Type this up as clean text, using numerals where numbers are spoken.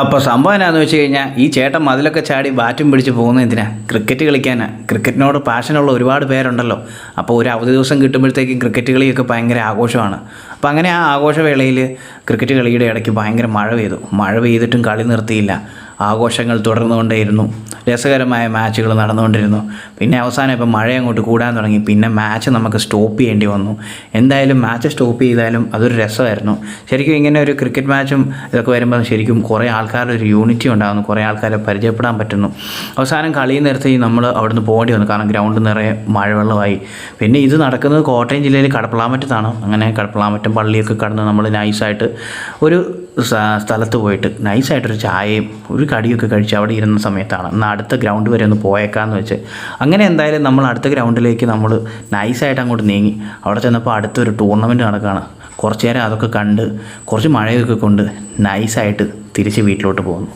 അപ്പോൾ സംഭവം എന്നാന്ന് വെച്ച് കഴിഞ്ഞാൽ ഈ ചേട്ടൻ മതിലൊക്കെ ചാടി ബാറ്റും പിടിച്ച് പോകുന്നത് എന്തിനാ? ക്രിക്കറ്റ് കളിക്കാനാണ്. ക്രിക്കറ്റിനോട് പാഷനുള്ള ഒരുപാട് പേരുണ്ടല്ലോ. അപ്പോൾ ഒരു അവധി ദിവസം കിട്ടുമ്പോഴത്തേക്കും ക്രിക്കറ്റ് കളിയൊക്കെ ഭയങ്കര ആഘോഷമാണ്. അപ്പോൾ അങ്ങനെ ആ ആഘോഷവേളയിൽ ക്രിക്കറ്റ് കളിയുടെ ഇടയ്ക്ക് ഭയങ്കര മഴ പെയ്തു. മഴ പെയ്തിട്ടും കളി നിർത്തിയില്ല. ആഘോഷങ്ങൾ തുടർന്നുകൊണ്ടേയിരുന്നു. രസകരമായ മാച്ചുകൾ നടന്നുകൊണ്ടിരുന്നു. പിന്നെ അവസാനം ഇപ്പം മഴ അങ്ങോട്ട് കൂടാൻ തുടങ്ങി. പിന്നെ മാച്ച് നമുക്ക് സ്റ്റോപ്പ് ചെയ്യേണ്ടി വന്നു. എന്തായാലും മാച്ച് സ്റ്റോപ്പ് ചെയ്താലും അതൊരു രസമായിരുന്നു. ശരിക്കും ഇങ്ങനെ ഒരു ക്രിക്കറ്റ് മാച്ചും ഇതൊക്കെ വരുമ്പോൾ ശരിക്കും കുറേ ആൾക്കാരുടെ ഒരു യൂണിറ്റി ഉണ്ടാകുന്നു. കുറേ ആൾക്കാരെ പരിചയപ്പെടാൻ പറ്റുന്നു. അവസാനം കളി നിർത്തി നമ്മൾ അവിടുന്ന് പോകേണ്ടി വന്നു. കാരണം ഗ്രൗണ്ട് നിറയെ മഴവെള്ളമായി. പിന്നെ ഇത് നടക്കുന്നത് കോട്ടയം ജില്ലയിൽ കടപ്പളാമറ്റത്താണ്. അങ്ങനെ കടപ്പളാമറ്റം പള്ളിയൊക്കെ കടന്ന് നമ്മൾ നൈസായിട്ട് ഒരു സ്ഥലത്ത് പോയിട്ട് നൈസായിട്ടൊരു ചായയും ഒരു കടിയൊക്കെ കഴിച്ച് അവിടെ ഇരുന്ന സമയത്താണ് എന്നാൽ അടുത്ത ഗ്രൗണ്ട് വരെ ഒന്ന് പോയേക്കാമെന്ന് വെച്ച് അങ്ങനെ എന്തായാലും നമ്മൾ അടുത്ത ഗ്രൗണ്ടിലേക്ക് നമ്മൾ നൈസായിട്ട് അങ്ങോട്ട് നീങ്ങി. അവിടെ ചെന്നപ്പോൾ അടുത്തൊരു ടൂർണമെൻറ്റ് നടക്കുകയാണ്. കുറച്ച് നേരം അതൊക്കെ കണ്ട് കുറച്ച് മഴയൊക്കെ കൊണ്ട് നൈസായിട്ട് തിരിച്ച് വീട്ടിലോട്ട് പോകുന്നു.